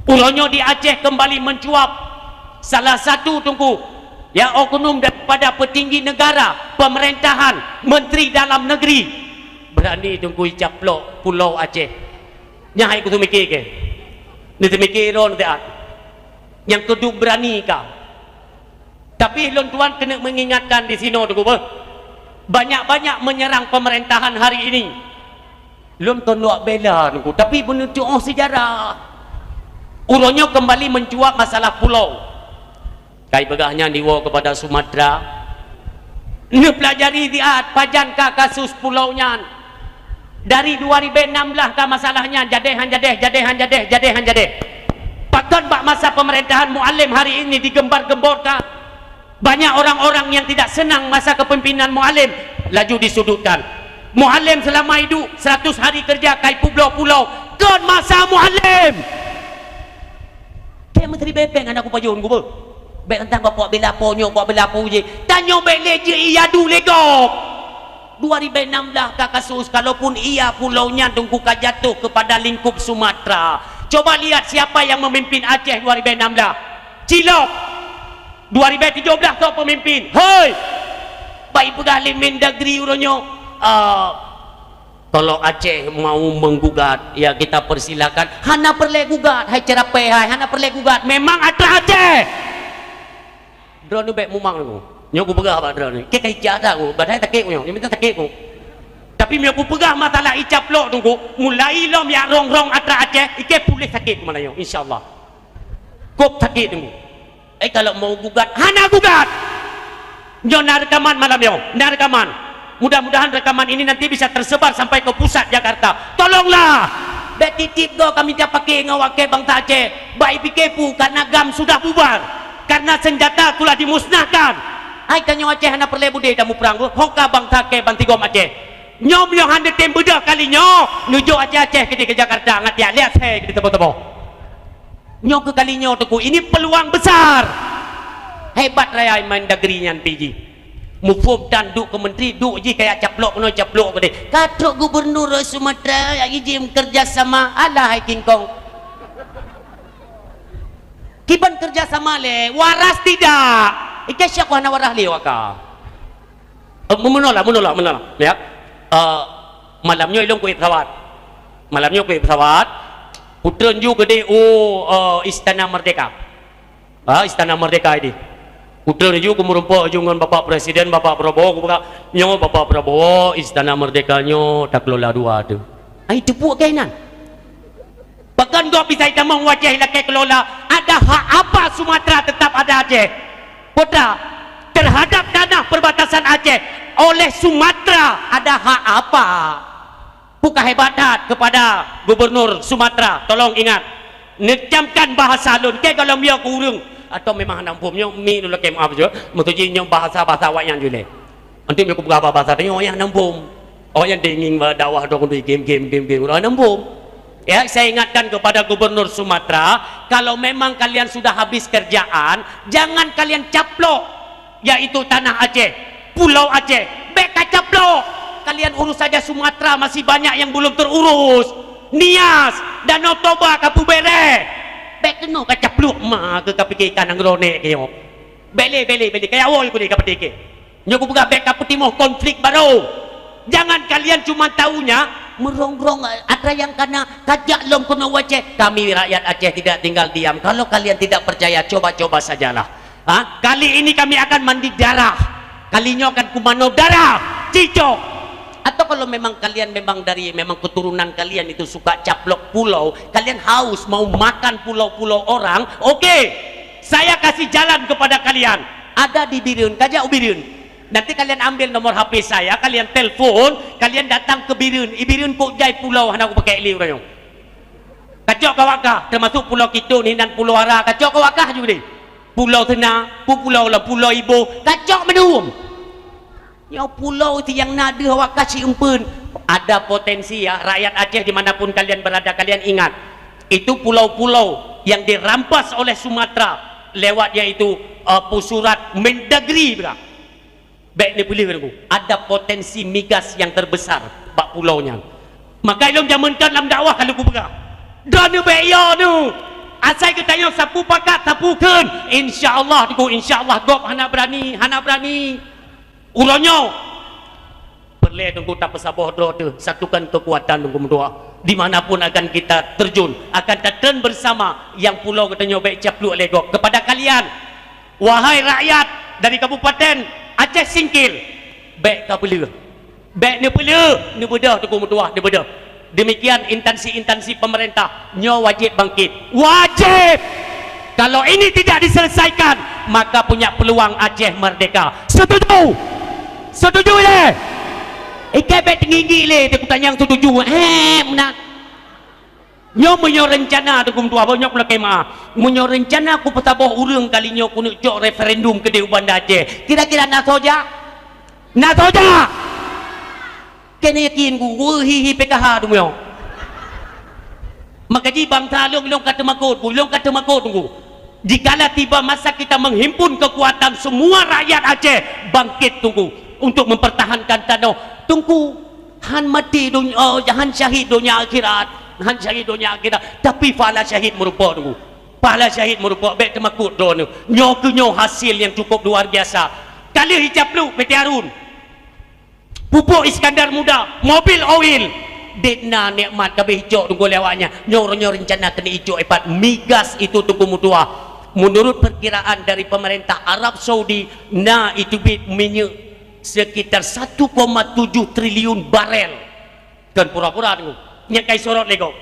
Ulanya di Aceh kembali mencuap salah satu tunggu ya oknum daripada petinggi negara, pemerintahan, menteri dalam negeri berani tunggu caplok pulau Aceh. Nyahai aku tu mikir ke? Ni tu mikir ron tak? Yang kedua berani kau. Tapi lon tuan kena mengingatkan di sini tunggu ber. Banyak-banyak menyerang pemerintahan hari ini. Lon tuan luak bela tunggu, tapi menunjuk sejarah. Ulanya kembali mencuat masalah pulau. Kai begahnya diwa kepada Sumatera. Ni pelajari dia pajankah kasus pulaunya. Dari 2016 kah masalahnya jadeh. Bahkan bak masa pemerintahan Muallim hari ini digembar-gemborkan. Banyak orang-orang yang tidak senang masa kepimpinan Muallim laju disudutkan. Muallim selama hidup 100 hari kerja kai pulau-pulau. Kan masa Muallim. Kayak menteri bepeng anak aku payun aku ber. Baik tentang bapak bela ponyo, bapak bela je. Tanyo baik leje iya du legok. 2016 kah kasus kalaupun iya pulaunya tunggu jatuh kepada lingkup Sumatera. Coba lihat siapa yang memimpin Aceh 2016. Cilok. 2017 tu pemimpin. Hoi. Baik pegah Mendagri uronyo. Kalau Aceh mau menggugat, ya kita persilakan. Hana perle gugat, hai cerapai, hai hana perle gugat. Memang ada Aceh. Drone ni baik mumang aku. Nyo aku pegah apa drone ni? Ke kai jada aku, badai takik aku. Dia minta takik aku. Tapi mi aku pegah masalah icaplok tunggu. Mulai lom ya rong-rong atra Aceh, ike pulih sakit ke Melayu insyaallah. Kop sakit tunggu. Kalau mau gugat, hana gugat. Nyo nak rekaman malam yo, nak rekaman. Mudah-mudahan rekaman ini nanti bisa tersebar sampai ke pusat Jakarta. Tolonglah. Bet titip go kami dia pakai ngawake bangsa Aceh. Baik pikepu karena GAM sudah bubar. Karena senjata telah dimusnahkan. Ai kanyo Aceh hana perle bude damu perang go. Hoka bangsa ke bantigom Aceh. Nyom yang hande tem beda kali nyo nuju Aceh ke Jakarta ngatia lihat saya di tebo-tebo. Nyo ke kali nyo tuku ini peluang besar. Hebat raya Mendagri nyan PG. Mufum dan duk ke menteri duk je kayak caplok no caplok ke katrok gubernur Sumatera yang izin kerjasama alah hai King Kong kiban kerjasama le waras tidak ike syak wana warah le waka menolak ya malamnya ilong kuih pesawat putren juga gede Istana Merdeka Istana Merdeka ini putra ni juga merumpak dengan Bapak Presiden, Bapak Prabowo, nyo Bapak Prabowo, Istana Merdekanya tak kelola dua tu. Ai tepuk kainan. Bahkan kau bisa kita mewajah laki kelola, ada hak apa Sumatera tetap ada Aceh? Putra, terhadap tanah perbatasan Aceh oleh Sumatera ada hak apa? Buka hebatat kepada Gubernur Sumatera. Tolong ingat, necamkan bahasa lun. Ke kalau dia kurung atau memang hendak punya mi dulu kem apa je mutuji nyong bahasa awak yang jule nanti aku buka bahasa tanya yang nampum yang dingin dakwah dong di game orang nampum ya. Saya ingatkan kepada Gubernur Sumatera, kalau memang kalian sudah habis kerjaan jangan kalian caplok yaitu tanah Aceh, pulau Aceh, beka caplok. Kalian urus saja Sumatera, masih banyak yang belum terurus. Nias, Danau Toba, Kapu Bere bek kena kacapluk mak ke kapik ikan ngrone kyo bele kayak awal ku ni kapatike nyo ku buka bek Kapu Timur konflik baru. Jangan kalian cuma taunya merongrong ada yang kena kajak lom kena Aceh. Kami rakyat Aceh tidak tinggal diam. Kalau kalian tidak percaya coba-coba sajalah. Kali ini kami akan mandi darah, kalinya akan kumano darah cicok. Atau kalau memang kalian memang keturunan kalian itu suka caplok pulau, kalian haus mau makan pulau-pulau orang, oke, saya kasih jalan kepada kalian. Ada di Birun, kajak Birun. Nanti kalian ambil nomor HP saya, kalian telepon, kalian datang ke Birun. Birun kok jai pulau hana aku pakai liu kayong. Kacok kawakah, termasuk pulau Kitun, Hinan, Pulau Ara, kacok kawakah juga ni. Pulau Tena, pulau Ibu, kacok menum. Ya pulau itu yang nada awak kasih empun. Ada potensi ya rakyat Aceh dimanapun kalian berada, kalian ingat itu pulau-pulau yang dirampas oleh Sumatera lewat yaitu pusurat Mendagri. Baik ni boleh aku. Ada potensi migas yang terbesar bak pulaunya. Maka ilmu zamankan dalam dakwah kalau ku pegang. Dan baik ya tu. asal kita tanya sapu pakat sapukan, insyaallah tunggu, insyaallah gop hana berani uronyo perle tunggu tak bersabar doa tu, satukan kekuatan tunggu berdoa dimanapun akan kita terjun, akan terjun bersama yang pulau katanya baik capluk legok kepada kalian wahai rakyat dari Kabupaten Aceh Singkil, baik kapela baik ni bedah tunggu berdoa ni bedah. Demikian instansi-instansi pemerintah nyo wajib bangkit, wajib. Kalau ini tidak diselesaikan maka punya peluang Aceh merdeka. Setuju le ikai bet tinggi le aku tanya yang setuju nak nyo menyo rencana tu kum tua banyak pula kema menyo rencana aku petabah urang kali nyo kuno jok referendum ke di Banda Aceh, kira-kira nak soja kena yakin ku hihi PKH tu mo maka ji bangsa long kata makut tunggu dikala tiba masa kita menghimpun kekuatan semua rakyat Aceh bangkit tunggu untuk mempertahankan tanah tunggu han mati dunia han syahid dunia akhirat tapi pahala syahid merupa tunggu pahala syahid merupa baik temakut drone nyo hasil yang cukup luar biasa kali hijab lu PT Harun pupuk Iskandar Muda, mobil oil, dekna nikmat kabeh hijau tunggu lewatnya. Nyo rencana kena hijau epat migas itu tunggu mutua. Menurut perkiraan dari pemerintah Arab Saudi, itu minyak sekitar 1,7 triliun barel. Kan pura-pura tunggu. Nyakai sorot lego.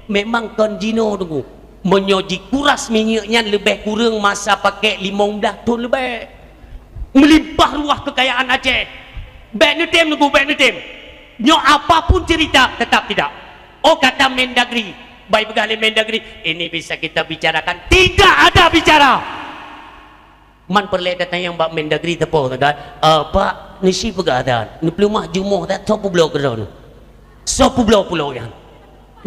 Memang kan jino tunggu. Menyoji kuras minyaknya lebih kurang masa pakai 15 ton lebih. Melimpah ruah kekayaan Aceh. Baik nutim nyo apapun cerita tetap tidak. Oh kata Mendagri, baik begali Mendagri, ini bisa kita bicarakan, tidak ada bicara. Man perle datang yang Mbak Mendagri tepo tak? Pak nisi pegada, ni pelumah jumuh tak sopu belau keron. Sopu belau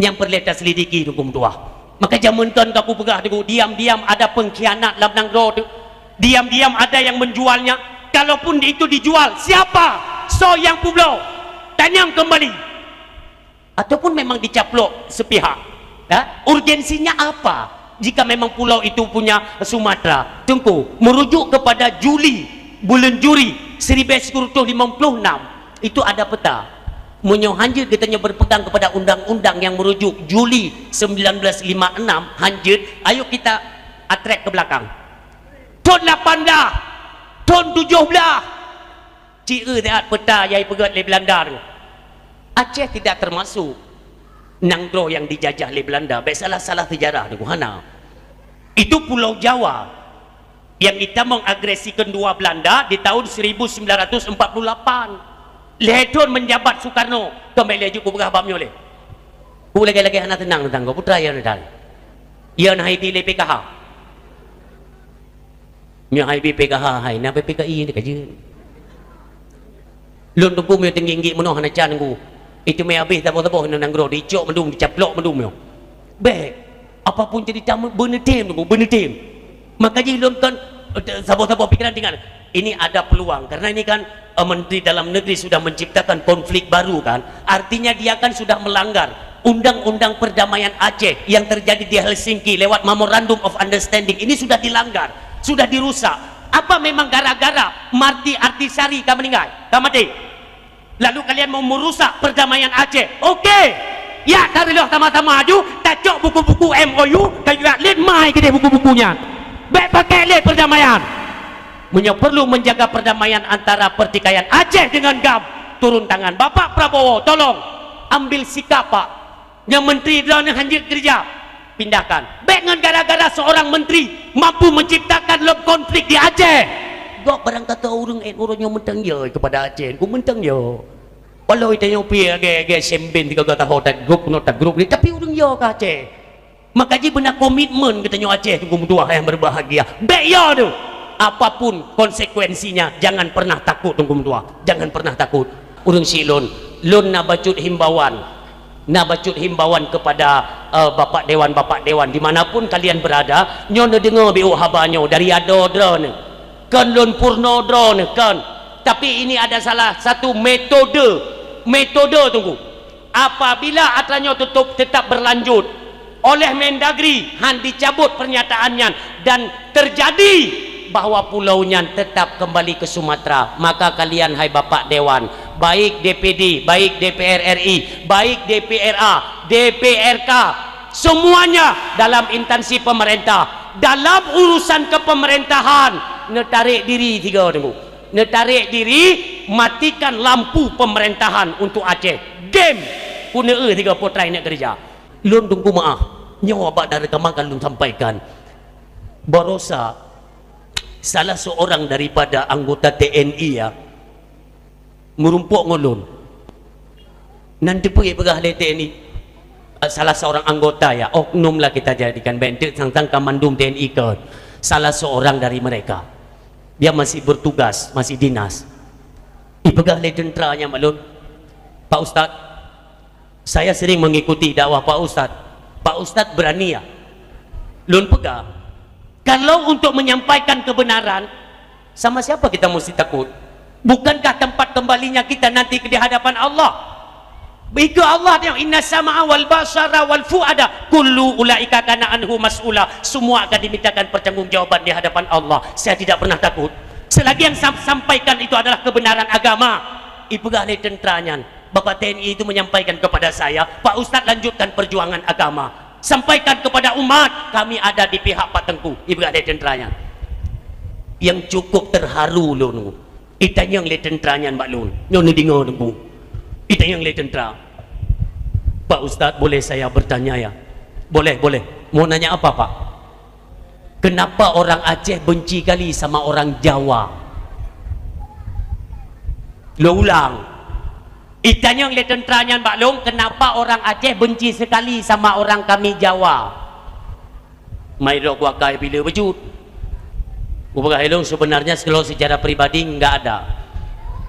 yang perle tak selidiki hukum tua. Maka jamun kan kapu pegah tu diam-diam ada pengkhianat dalam nangro tu. Diam-diam ada yang menjualnya. Kalaupun itu dijual, siapa? So yang pulau tanyang kembali ataupun memang dicaplok sepihak urgensinya apa jika memang pulau itu punya Sumatera tunggu merujuk kepada bulan Juli 1956 itu ada peta menyo hanjut katanya berpegang kepada undang-undang yang merujuk Juli 1956 hanjut ayo kita atrek ke belakang tahun 18 tahun 17 Cik lihat peta yang pegat oleh Belanda tu. Aceh tidak termasuk Nanggro yang dijajah oleh Belanda. Baik salah sejarah tu. Hana. Itu Pulau Jawa yang kita mengagresikan dua Belanda di tahun 1948. Lehton menjabat Soekarno. Kembali aja ku pegah bamnya oleh. Ku lagi-lagi anak tenang tentang kau putra yang dan. Ia nak pilih PKH. Yang hai PKH hai nak PKI ni kaji. Lun tunggu mio tinggi menoh hana can ku. Itu me habis tapo-tapo hana nanggro dicok mendung dicaplok mendung mio. Baik. Apapun jadi tamu bener tim tunggu bener tim. Maka ji lun kan sabo-sabo pikiran tinggal. Ini ada peluang karena ini kan Menteri Dalam Negeri sudah menciptakan konflik baru kan. Artinya dia kan sudah melanggar undang-undang perdamaian Aceh yang terjadi di Helsinki lewat Memorandum of Understanding. Ini sudah dilanggar, sudah dirusak. Apa memang gara-gara Marti Artisari kamu meninggal? Kamu mati. Lalu kalian mau merusak perdamaian Aceh? Okey. Ya, taruhlah sama-sama maju, tajok buku-buku MOU, tajok lihat mai ke dia buku-bukunya. Baik pakai lihat perdamaian. Perlu menjaga perdamaian antara pertikaian Aceh dengan GAM. Turun tangan. Bapak Prabowo, tolong ambil sikap Pak. Yang menteri dan hanjir kerja. Pindahkan. Baik dengan gara-gara seorang menteri mampu menciptakan konflik di Aceh. Gak barang kata orang yang mentang je kepada Aceh. Ku mentang je. Walau itu yang pergi agak semben 3 tahun tak grup ni. Tapi orang je ke Aceh. Maka je benar komitmen katanya Aceh tu dua yang berbahagia. Baik ya tu. Apapun konsekuensinya jangan pernah takut tunggu dua. Jangan pernah takut. Urang si lon nak bacut himbauan kepada bapak dewan dimanapun kalian berada nyono dengar biu habanyo dari ado drone kan lon purno drone kan tapi ini ada salah satu metode tunggu apabila atranyo tetap berlanjut oleh Mendagri han dicabut pernyataannya dan terjadi bahwa pulaunya tetap kembali ke Sumatera. Maka kalian hai Bapak Dewan, baik DPD, baik DPR RI, baik DPRA, DPRK, semuanya dalam instansi pemerintah, dalam urusan kepemerintahan, netarik diri tiga tunggu, netarik diri, matikan lampu pemerintahan untuk Aceh. Game kuna tiga potrai nak kerja. Lun tunggu maaf, nyawa bak dari kemakan lun sampaikan. Barosa salah seorang daripada anggota TNI ya merumpuk ngulun. Nanti pergi pegah TNI. Salah seorang anggota ya, oknum lah kita jadikan bentuk tentang kamandum TNI ke. Salah seorang dari mereka. Dia masih bertugas, masih dinas. Ipegah tenteranya malun. Pak Ustaz, saya sering mengikuti dakwah Pak Ustaz. Pak Ustaz berani ya. Lun pegah. Kalau untuk menyampaikan kebenaran, sama siapa kita mesti takut? Bukankah tempat kembalinya kita nanti di hadapan Allah? Begitu Allah tengok, inna sama'a wal basara wal fu'ada kullu ulaika kana anhu mas'ula. Semua akan dimintakan pertanggungjawaban di hadapan Allah. Saya tidak pernah takut selagi yang sampaikan itu adalah kebenaran agama. Ipegah le tenteranya Bapak TNI itu menyampaikan kepada saya, Pak Ustaz lanjutkan perjuangan agama, sampaikan kepada umat kami ada di pihak Pak Tengku. Ipegah le tenteranya yang cukup terharu lun itanya yang le tenteranya Mbak Lun nyon dengar tengku itanya yang le tentera. Pak Ustaz, boleh saya bertanya ya? Boleh, boleh. Mau nanya apa Pak? Kenapa orang Aceh benci kali sama orang Jawa? Lo ulang. Itanya yang tenteranya Mbak Long, kenapa orang Aceh benci sekali sama orang kami Jawa? Mai dok wakai bila wujud. Ubah Long sebenarnya kalau secara pribadi enggak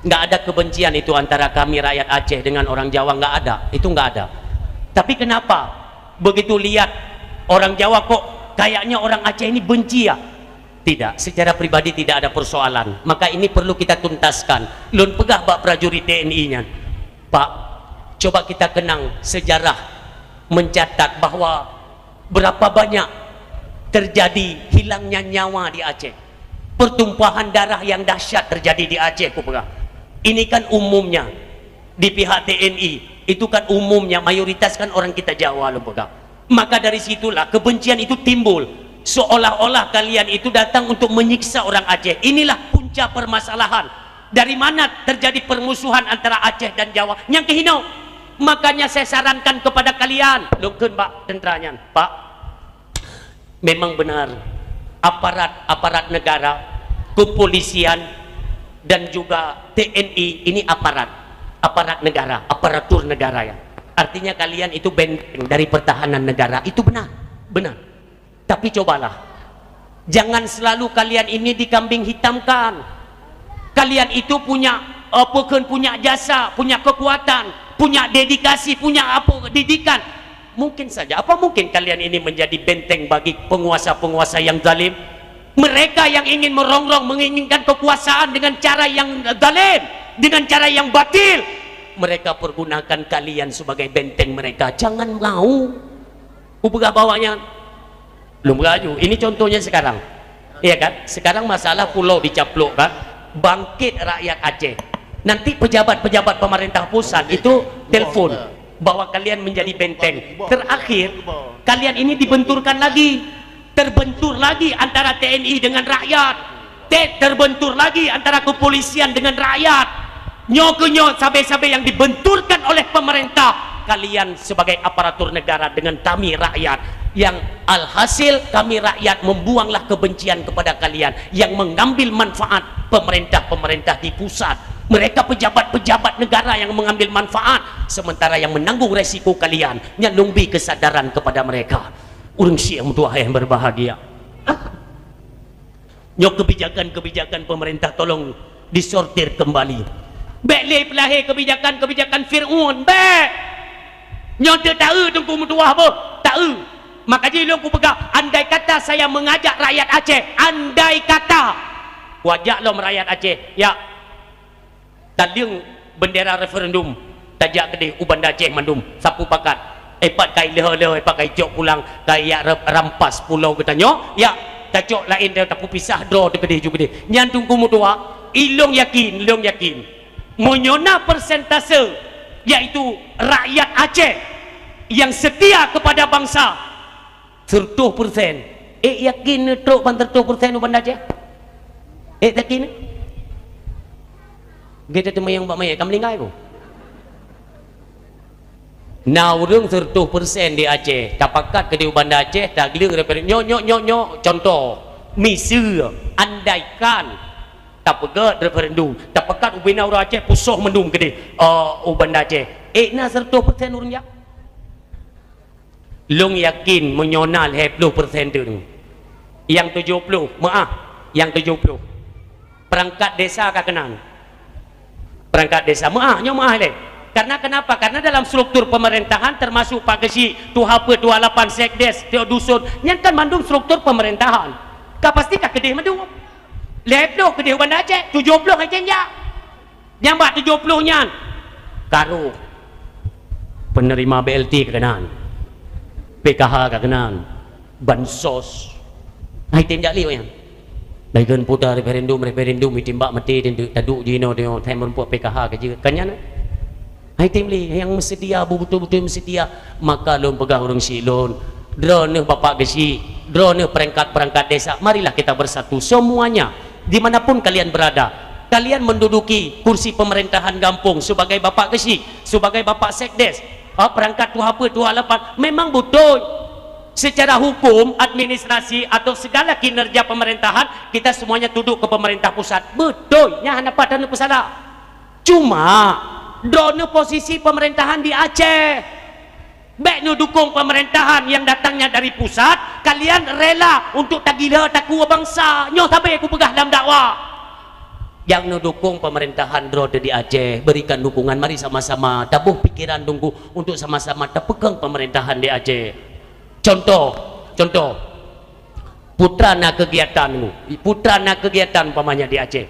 ada kebencian itu antara kami rakyat Aceh dengan orang Jawa, enggak ada. Itu enggak ada. Tapi kenapa begitu lihat orang Jawa kok kayaknya orang Aceh ini benci ya? Tidak, secara pribadi tidak ada persoalan. Maka ini perlu kita tuntaskan. Lun pegah Pak prajurit TNI-nya. Pak, coba kita kenang sejarah mencatat bahwa berapa banyak terjadi hilangnya nyawa di Aceh. Pertumpahan darah yang dahsyat terjadi di Aceh ku pegah. Ini kan umumnya di pihak TNI. Itu kan umumnya mayoritas kan orang kita Jawa lo pegang. Maka dari situlah kebencian itu timbul, seolah-olah kalian itu datang untuk menyiksa orang Aceh. Inilah punca permasalahan. Dari mana terjadi permusuhan antara Aceh dan Jawa? Yang kehinau. Makanya saya sarankan kepada kalian, lukun Pak tenteranya, Pak, memang benar aparat negara, kepolisian dan juga TNI ini aparat negara, aparatur negara ya. Artinya kalian itu benteng dari pertahanan negara. Itu benar. Tapi cobalah, jangan selalu kalian ini dikambing hitamkan. Kalian itu punya punya jasa, punya kekuatan, punya dedikasi, punya didikan. Mungkin saja, apa mungkin kalian ini menjadi benteng bagi penguasa-penguasa yang zalim? Mereka yang ingin merongrong, menginginkan kekuasaan dengan cara yang zalim, dengan cara yang batil, mereka pergunakan kalian sebagai benteng mereka. Jangan mau ubah bawanya belum beraju. Ini contohnya sekarang, iya kan? Sekarang masalah pulau dicaplok kan, bangkit rakyat Aceh. Nanti pejabat-pejabat pemerintah pusat itu telepon bahwa kalian menjadi benteng. Terakhir kalian ini dibenturkan lagi, terbentur lagi antara TNI dengan rakyat, terbentur lagi antara kepolisian dengan rakyat. Nyok sampai-sampai yang dibenturkan oleh pemerintah, kalian sebagai aparatur negara dengan kami rakyat, yang alhasil kami rakyat membuanglah kebencian kepada kalian, yang mengambil manfaat pemerintah-pemerintah di pusat. Mereka pejabat-pejabat negara yang mengambil manfaat, sementara yang menanggung resiko kalian nyalumbi kesadaran kepada mereka. Urang siang tua yang berbahagia. Nyok kebijakan-kebijakan pemerintah tolong disortir kembali. Baik pelahir kebijakan-kebijakan Fir'aun. Baik. Nyok tak tahu tunggu mutuah apa? Tahu. Maka jadi aku pegang, andai kata saya mengajak rakyat Aceh, andai kata wajak lo rakyat Aceh, ya taliung bendera referendum tajak kedih uban Aceh mandum sapu pakat Epat kai leh epat kai jok pulang kai ya rampas pulau katanya ya kacok lain dia tapi pisah draw de gede juga de nyan tunggu mutua ilong yakin menyona persentase yaitu rakyat Aceh yang setia kepada bangsa 100%. Yakin truk ban 100% banda Aceh? Yakin? Kita tu mayang bak mayang kam lingai ko. Naurung 100% di Aceh, tapakat ke di Banda Aceh, tak gila daripada nyok, contoh, misal, andaikan, tak pegat referendum, tapakat ubina orang Aceh, pusoh mendung ke di Banda Aceh, na 100% orang jak. Long yakin menyonal 20% tu. Yang 70, yang 70. Perangkat desa kakenan. Perangkat desa, maah leh. Karena kenapa? Karena dalam struktur pemerintahan termasuk Pak Gesi, Tuhapa, 28 Sekdes, Teo Dusun, yang kan mandung struktur pemerintahan. Kau pasti kah kedih mandung? Leplo kedih Banda Aceh, 70 aja nyak. Yang bak 70 nyan. Karo penerima BLT kekenan, PKH kekenan, bansos. Hai tim jak liu yang. Baikkan putar referendum ditimbak mati dan taduk jino dia time merumput PKH ke juga. Kanyan. Hai tim li yang bersedia betul-betul bersedia maka lon pegang orang silon drone bapak gesi drone perangkat desa marilah kita bersatu semuanya dimanapun kalian berada kalian menduduki kursi pemerintahan kampung sebagai bapak gesi sebagai bapak sekdes perangkat Tuhapa 28 memang betul secara hukum administrasi atau segala kinerja pemerintahan kita semuanya tunduk ke pemerintah pusat betul nya hanapat dan pesada cuma drone posisi pemerintahan di Aceh baik nu dukung pemerintahan yang datangnya dari pusat kalian rela untuk tagila takua bangsa nyoh tabe aku pegah dalam dakwah yang nu dukung pemerintahan drone di Aceh berikan dukungan mari sama-sama tabuh pikiran tunggu untuk sama-sama terpegang pemerintahan di Aceh contoh putra na kegiatan umpamanya di Aceh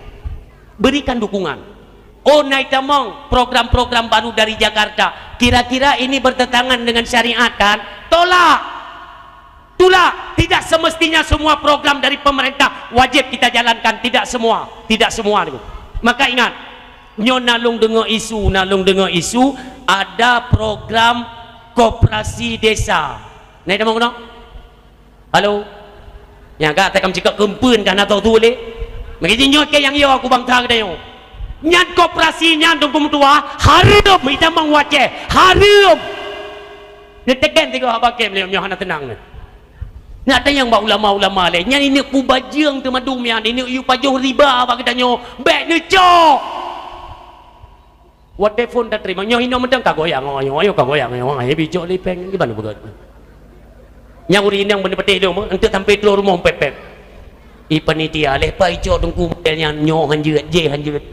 berikan dukungan. Oh naik tamong program-program baru dari Jakarta kira-kira ini bertentangan dengan syariat kan tolak tidak semestinya semua program dari pemerintah wajib kita jalankan tidak semua maka ingat nalung dengar isu ada program koperasi desa naik tamong no halo yang kata tekam cakap kempun kan atau tu boleh mungkin nyot ke yang yo aku bangsa ke yo nyan koperasi nyan tunggu tua harum kita mengwaceh harum neteken tiga habakem le nyoh hana tenang nak tanya yang ulama-ulama le nyan ini ku bajeng tu madum yan ini yu pajuh riba ba kita nyoh bek ne cok what telefon tak terima nyoh ino mendang ka goyang ayo ka goyang ai bijok lipeng gimana begat nyang uri yang bener petih dong untuk sampai keluar rumah pepep i panitia le pai cok tunggu yang nyoh hanjeut je hanjeut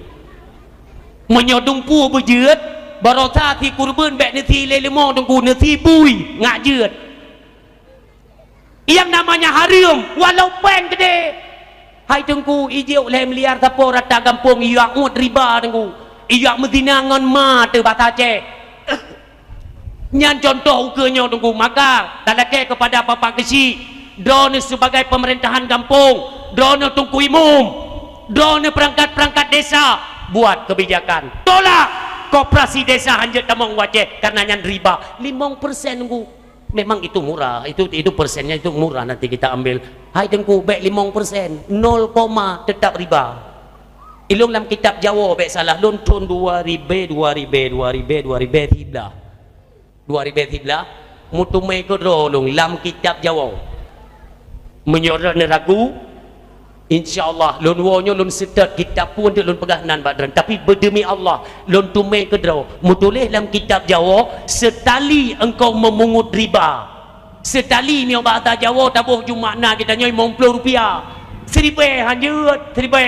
menyodung pu berjeut barosa thi kurban bek nasi lelemo tunggu nasi bui ngak jeut yang namanya harum walau pen gede hai tunggu ijiu lem liar tapo rata kampung iyak mut riba tunggu iyak medinangan ma te bata Aceh nyan contoh ukenya tunggu maka dalake kepada bapak gesi drone sebagai pemerintahan kampung drone tunggu imum drone perangkat desa buat kebijakan tolak koperasi desa hanjat tamong wajah karena nyan riba 5% nunggu memang itu murah itu persennya itu murah nanti kita ambil hai tengku baik 5% 0, tetap riba ilung dalam kitab Jawa baik salah lontun 2000 hiblah mutumai kodrolong dalam kitab Jawa menyorot neragu InsyaAllah lon wonyo lon sedat kitab pun lon pegahanan badran tapi berdemi Allah lon tumai kedraw mutulih dalam kitab Jawa setali engkau memungut riba setali ni bahasa Jawa tabuh jumakna kita nyoy 50 rupiah seribu hanjut seribu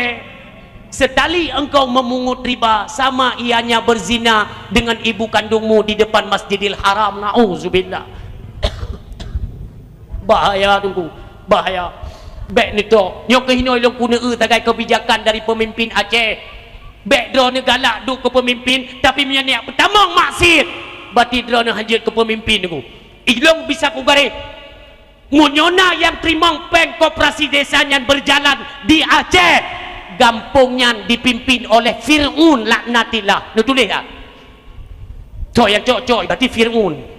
setali engkau memungut riba sama ianya berzina dengan ibu kandungmu di depan Masjidil Haram na'udzubillah bahaya tunggu bahaya baik ni tu nyok kehinoi long kuna tagai kebijakan dari pemimpin Aceh baik drone galak duk ke pemimpin tapi menyaniak pertama maksud berarti drone hanjut ke pemimpin tu Ilong bisa ku garis. Munyona yang Trimong Peng koperasi desanya berjalan di Aceh, kampungnya dipimpin oleh Fir'un laknatillah. Lu tulis tak? Cok yang cok berarti Fir'un.